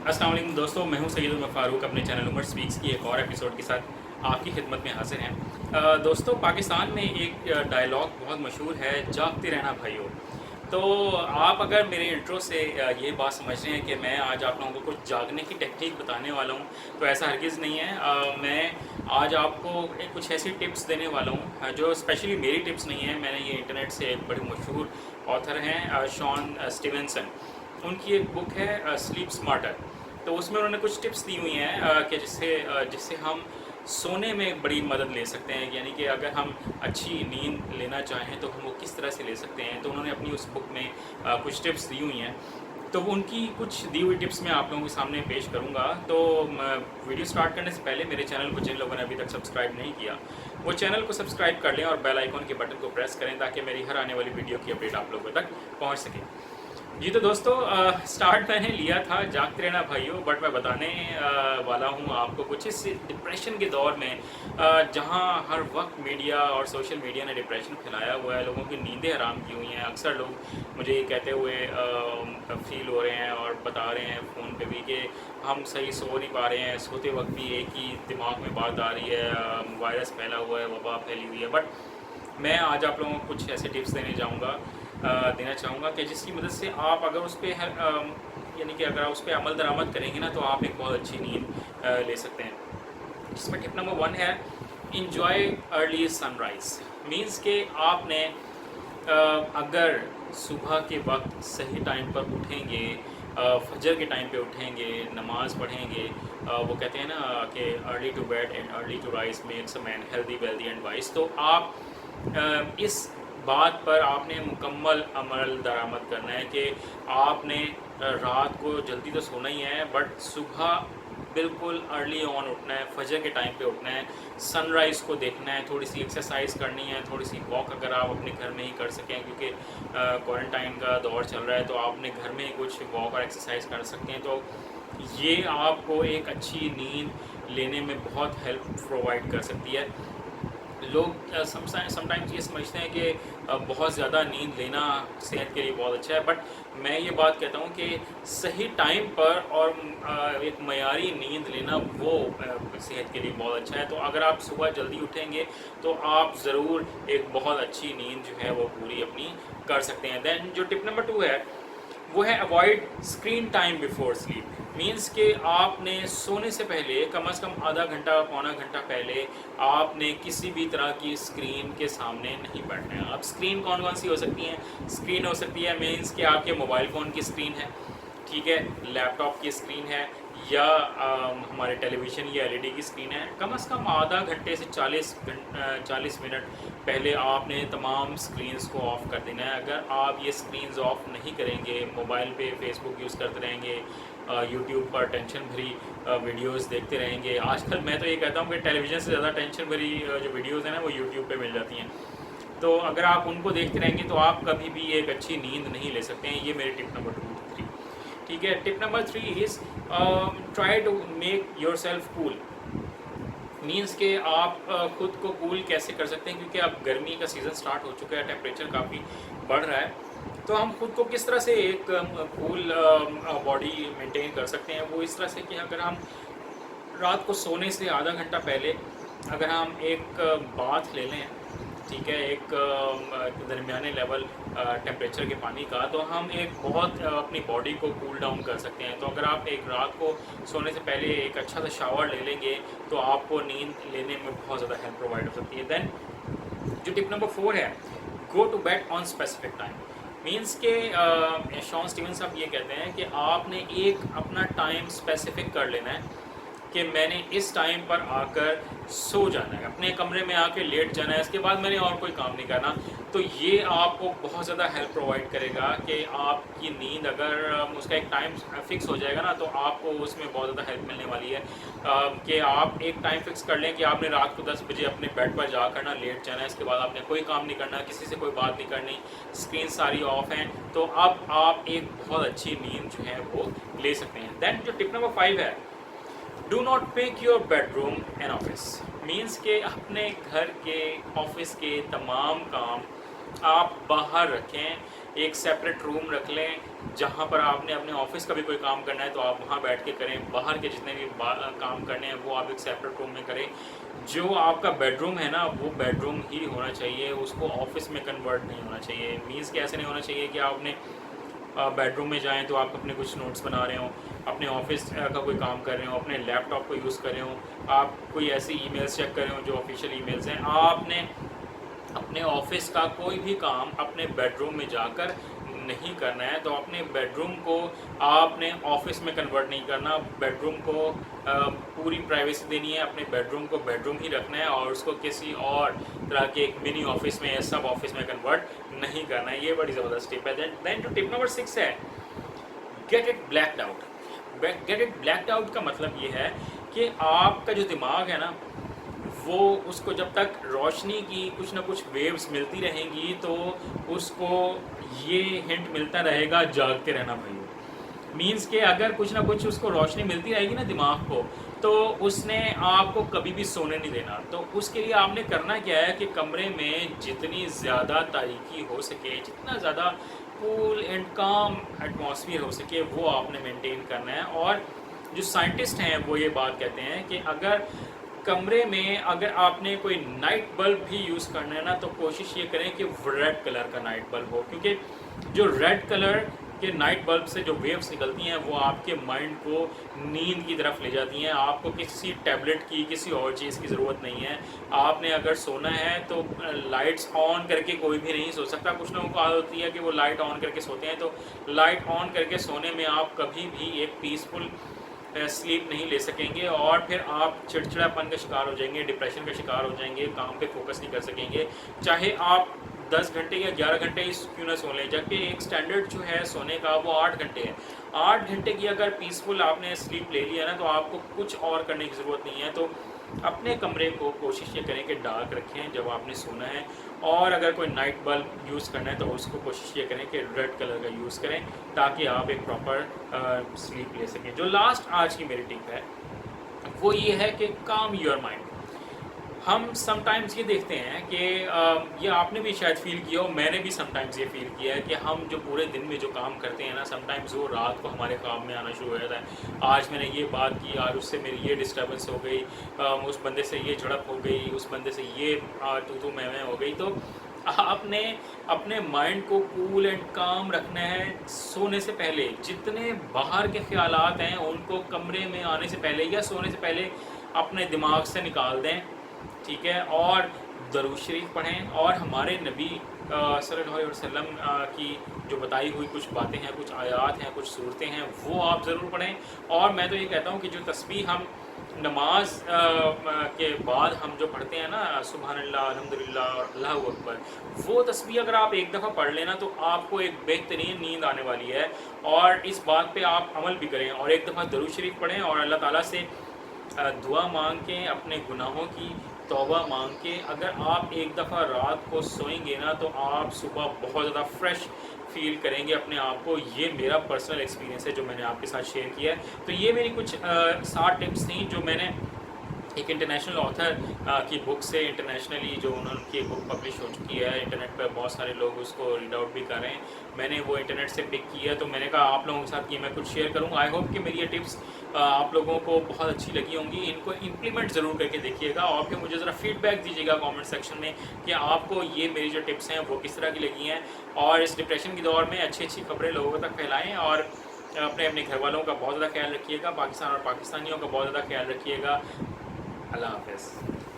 अस्सलाम वालेकुम दोस्तों, मैं हूं सैयद उमर फ़ारूक। अपने चैनल उमर स्पीक्स की एक और एपिसोड के साथ आपकी खिदमत में हाजिर हैं। दोस्तों, पाकिस्तान में एक डायलॉग बहुत मशहूर है, जागते रहना भाइयों। तो आप अगर मेरे इंट्रो से ये बात समझ रहे हैं कि मैं आज आप लोगों को कुछ जागने की टेक्निक बताने वाला हूँ, तो ऐसा हरगिज़ नहीं है। मैं आज आपको कुछ ऐसी टिप्स देने वाला हूँ जो स्पेशली मेरी टिप्स नहीं है। मैंने ये इंटरनेट से एक बड़े मशहूर ऑथर हैं शॉन स्टीवेंसन, उनकी एक बुक है स्लीप स्मार्टर। तो उसमें उन्होंने कुछ टिप्स दी हुई हैं कि जिससे हम सोने में बड़ी मदद ले सकते हैं। यानी कि अगर हम अच्छी नींद लेना चाहें तो हम वो किस तरह से ले सकते हैं। तो उन्होंने अपनी उस बुक में कुछ टिप्स दी हुई हैं। तो उनकी कुछ दी हुई टिप्स मैं आप लोगों के सामने पेश करूंगा। तो वीडियो स्टार्ट करने से पहले मेरे चैनल को जिन लोगों ने अभी तक सब्सक्राइब नहीं किया, वो चैनल को सब्सक्राइब कर लें और बेल आइकॉन के बटन को प्रेस करें ताकि मेरी हर आने वाली वीडियो की अपडेट आप लोगों तक पहुंच सके। जी तो दोस्तों, स्टार्ट मैंने लिया था जागते रहना भाइयों, बट मैं बताने वाला हूँ आपको कुछ इस डिप्रेशन के दौर में जहाँ हर वक्त मीडिया और सोशल मीडिया ने डिप्रेशन फैलाया हुआ है, लोगों की नींदें हराम की हुई हैं। अक्सर लोग मुझे ये कहते हुए फील हो रहे हैं और बता रहे हैं फ़ोन पे भी कि हम सही सो नहीं पा रहे हैं, सोते वक्त भी एक ही दिमाग में बात आ रही है, वायरस फैला हुआ है, वबा फैली हुई है। बट मैं आज आप लोगों को कुछ ऐसे टिप्स देना चाहूँगा कि जिसकी मदद से आप अगर उस पर यानी कि अगर आप उस पर अमल दरामद करेंगे ना, तो आप एक बहुत अच्छी नींद ले सकते हैं। जिसमें टिप नंबर 1 है, इंजॉय अर्ली सनराइज़। मीन्स के आपने अगर सुबह के वक्त सही टाइम पर उठेंगे, फजर के टाइम पे उठेंगे, नमाज़ पढ़ेंगे, वो कहते हैं ना कि early to bed and early to rise makes a man healthy wealthy and wise. तो आप इस बात पर आपने मुकम्मल अमल दरामद करना है कि आपने रात को जल्दी तो सोना ही है, बट सुबह बिल्कुल अर्ली ऑन उठना है, फजर के टाइम पे उठना है, सनराइज़ को देखना है, थोड़ी सी एक्सरसाइज करनी है, थोड़ी सी वॉक अगर आप अपने घर में ही कर सकें, क्योंकि क्वारंटाइन का दौर चल रहा है, तो आप अपने घर में ही कुछ वॉक और एक्सरसाइज कर सकते हैं। तो ये आपको एक अच्छी नींद लेने में बहुत हेल्प प्रोवाइड कर सकती है। लोग समटाइम्स ये समझते हैं कि बहुत ज़्यादा नींद लेना सेहत के लिए बहुत अच्छा है, बट मैं ये बात कहता हूँ कि सही टाइम पर और एक मयारी नींद लेना वो सेहत के लिए बहुत अच्छा है। तो अगर आप सुबह जल्दी उठेंगे तो आप ज़रूर एक बहुत अच्छी नींद जो है वो पूरी अपनी कर सकते हैं। दैन जो टिप नंबर 2 है वो है avoid screen time before sleep. Means कि आपने सोने से पहले कम से कम आधा घंटा पौना घंटा पहले आपने किसी भी तरह की स्क्रीन के सामने नहीं बैठना है। अब स्क्रीन कौन कौन सी हो सकती हैं? स्क्रीन हो सकती है मीन्स कि आपके मोबाइल फ़ोन की स्क्रीन है, ठीक है, लैपटॉप की स्क्रीन है, या हमारे टेलीविज़न या एलईडी की स्क्रीन है। कम से कम आधा घंटे से 40 मिनट पहले आपने तमाम स्क्रीन्स को ऑफ़ कर देना है। अगर आप ये स्क्रीन्स ऑफ़ नहीं करेंगे, मोबाइल पे फेसबुक यूज़ करते रहेंगे, यूट्यूब पर टेंशन भरी वीडियोस देखते रहेंगे। आजकल मैं तो ये कहता हूँ कि टेलीविज़न से ज़्यादा टेंशन भरी जो वीडियोस हैं ना, वो यूट्यूब पे मिल जाती हैं। तो अगर आप उनको देखते रहेंगे तो आप कभी भी एक अच्छी नींद नहीं ले सकते हैं। ये मेरी टिप नंबर 3, ठीक है। Tip number 3 is try to make yourself cool. Means के आप ख़ुद को कूल कैसे कर सकते हैं, क्योंकि अब गर्मी का सीज़न स्टार्ट हो चुका है, टेम्परेचर काफ़ी बढ़ रहा है। तो हम खुद को किस तरह से एक कूल बॉडी मेंटेन कर सकते हैं, वो इस तरह से कि अगर हम रात को सोने से आधा घंटा पहले अगर हम एक बाथ ले लें, ठीक है, एक दरमियाने लेवल टेम्परेचर के पानी का, तो हम एक बहुत अपनी बॉडी को कूल डाउन कर सकते हैं। तो अगर आप एक रात को सोने से पहले एक अच्छा सा शावर ले लेंगे तो आपको नींद लेने में बहुत ज़्यादा हेल्प प्रोवाइड हो सकती है। दैन जो टिप नंबर 4 है, go to bed on specific time. Means के शॉन स्टीवन साहब ये कहते हैं कि आपने एक अपना टाइम स्पेसिफिक कर लेना है कि मैंने इस टाइम पर आकर सो जाना है, अपने कमरे में आकर लेट जाना है, इसके बाद मैंने और कोई काम नहीं करना। तो ये आपको बहुत ज़्यादा हेल्प प्रोवाइड करेगा कि आपकी नींद अगर उसका एक टाइम फिक्स हो जाएगा ना, तो आपको उसमें बहुत ज़्यादा हेल्प मिलने वाली है। कि आप एक टाइम फिक्स कर लें कि आपने रात को 10 बजे अपने बेड पर जाकर ना लेट जाना है, इसके बाद आपने कोई काम नहीं करना, किसी से कोई बात नहीं करनी, स्क्रीन सारी ऑफ हैं, तो अब आप एक बहुत अच्छी नींद जो है वो ले सकते हैं। दैन जो टिप नंबर 5 है, do not make your bedroom an office. Means के अपने घर के ऑफिस के तमाम काम आप बाहर रखें, एक सेपरेट रूम रख लें जहाँ पर आपने अपने ऑफिस का भी कोई काम करना है तो आप वहाँ बैठ के करें, बाहर के जितने भी काम करने हैं वो आप एक सेपरेट रूम में करें। जो आपका बेडरूम है ना वो बेडरूम ही होना चाहिए, उसको ऑफिस में कन्वर्ट नहीं होना चाहिए। मीन्स कि ऐसे नहीं होना चाहिए कि आपने बेडरूम में जाएं तो आप अपने कुछ नोट्स बना रहे हो, अपने ऑफिस का कोई काम कर रहे हो, अपने लैपटॉप को यूज़ कर रहे हो, आप कोई ऐसी ईमेल्स चेक कर रहे हो जो ऑफिशियल ईमेल्स हैं। आपने अपने ऑफिस का कोई भी काम अपने बेडरूम में जाकर नहीं करना है, तो अपने बेडरूम को आपने ऑफिस में कन्वर्ट नहीं करना। बेडरूम को पूरी प्राइवेसी देनी है, अपने बेडरूम को बेडरूम ही रखना है और उसको किसी और तरह के एक मिनी ऑफिस में या सब ऑफिस में कन्वर्ट नहीं करना है। ये बड़ी ज़बरदस्त टिप है। देन जो टिप नंबर 6 है, get it blacked out. Get it blacked out का मतलब ये है कि आपका जो दिमाग है ना वो उसको जब तक रोशनी की कुछ ना कुछ वेव्स मिलती रहेंगी तो उसको ये हिंट मिलता रहेगा जागते रहना भाई। मीन्स के अगर कुछ ना कुछ उसको रोशनी मिलती रहेगी ना दिमाग को, तो उसने आपको कभी भी सोने नहीं देना। तो उसके लिए आपने करना क्या है कि कमरे में जितनी ज़्यादा तारीकी हो सके, जितना ज़्यादा कूल एंड काम एटमॉस्फेयर हो सके वो आपने मेंटेन करना है। और जो साइंटिस्ट हैं वो ये बात कहते हैं कि अगर कमरे में अगर आपने कोई नाइट बल्ब भी यूज़ करना है ना तो कोशिश ये करें कि रेड कलर का नाइट बल्ब हो, क्योंकि जो रेड कलर के नाइट बल्ब से जो वेव्स निकलती हैं वो आपके माइंड को नींद की तरफ ले जाती हैं। आपको किसी टैबलेट की किसी और चीज़ की ज़रूरत नहीं है। आपने अगर सोना है तो लाइट्स ऑन करके कोई भी नहीं सो सकता। कुछ लोगों को आदत होती है कि वो लाइट ऑन करके सोते हैं, तो लाइट ऑन करके सोने में आप कभी भी एक पीसफुल स्लीप नहीं ले सकेंगे और फिर आप चिड़चिड़ापन का शिकार हो जाएंगे, डिप्रेशन का शिकार हो जाएंगे, काम पे फोकस नहीं कर सकेंगे। चाहे आप 10 घंटे या 11 घंटे ही क्यों ना सो लें, जबकि एक स्टैंडर्ड जो है सोने का वो 8 घंटे है। 8 घंटे की अगर पीसफुल आपने स्लीप ले लिया ना तो आपको कुछ और करने की ज़रूरत नहीं है। तो अपने कमरे को कोशिश ये करें कि डार्क रखें जब आपने सोना है, और अगर कोई नाइट बल्ब यूज़ करना है तो उसको कोशिश ये करें कि रेड कलर का यूज़ करें ताकि आप एक प्रॉपर स्लीप ले सकें। जो लास्ट आज की मेरी टिप है वो ये है कि काम योर माइंड। हम समटाइम्स ये देखते हैं कि ये आपने भी शायद फील किया हो, मैंने भी समटाइम्स ये फील किया है कि हम जो पूरे दिन में जो काम करते हैं ना समटाइम्स वो रात को हमारे काम में आना शुरू हो जाता है। आज मैंने ये बात की, आज उससे मेरी ये डिस्टर्बेंस हो गई, उस बंदे से ये झड़प हो गई, उस बंदे से ये तू मैं हो गई। तो आपने अपने माइंड को कूल एंड काम रखना है। सोने से पहले जितने बाहर के ख्यालात हैं उनको कमरे में आने से पहले या सोने से पहले अपने दिमाग से निकाल दें, ठीक है। और दरूद शरीफ पढ़ें और हमारे नबी सल्लल्लाहु अलैहि वसल्लम की जो बताई हुई कुछ बातें हैं, कुछ आयात हैं, कुछ सूरतें हैं, वो आप ज़रूर पढ़ें। और मैं तो ये कहता हूँ कि जो तस्बीह हम नमाज के बाद हम जो पढ़ते हैं ना, सुबहान अल्लाह, अल्हम्दुलिल्लाह और अल्लाहु अकबर, वो तस्बीह अगर आप एक दफ़ा पढ़ लेना तो आपको एक बेहतरीन नींद आने वाली है। और इस बात पे आप अमल भी करें और एक दफ़ा दरूद शरीफ पढ़ें और अल्लाह ताला से दुआ मांग के, अपने गुनाहों की तौबा मांग के अगर आप एक दफ़ा रात को सोएंगे ना तो आप सुबह बहुत ज़्यादा फ्रेश फील करेंगे अपने आप को। ये मेरा पर्सनल एक्सपीरियंस है जो मैंने आपके साथ शेयर किया है। तो ये मेरी कुछ 7 टिप्स थी जो मैंने एक इंटरनेशनल ऑथर की बुक से, इंटरनेशनली जो उनकी बुक पब्लिश हो चुकी है, इंटरनेट पर बहुत सारे लोग उसको रीड आउट भी कर रहे हैं, मैंने वो इंटरनेट से पिक किया तो मैंने कहा आप लोगों के साथ ये मैं कुछ शेयर करूँगा। आई होप कि मेरी ये टिप्स आप लोगों को बहुत अच्छी लगी होंगी। इनको इम्प्लीमेंट ज़रूर करके देखिएगा और फिर मुझे ज़रा फीडबैक दीजिएगा कमेंट सेक्शन में कि आपको ये मेरी जो टिप्स हैं वो किस तरह की लगी हैं। और इस डिप्रेशन के दौर में अच्छी अच्छी खबरें लोगों तक फैलाएँ और अपने अपने घर वालों का बहुत ज़्यादा ख्याल रखिएगा, पाकिस्तान और पाकिस्तानियों का बहुत ज़्यादा ख्याल रखिएगा। अल्लाह हाफ़िज़।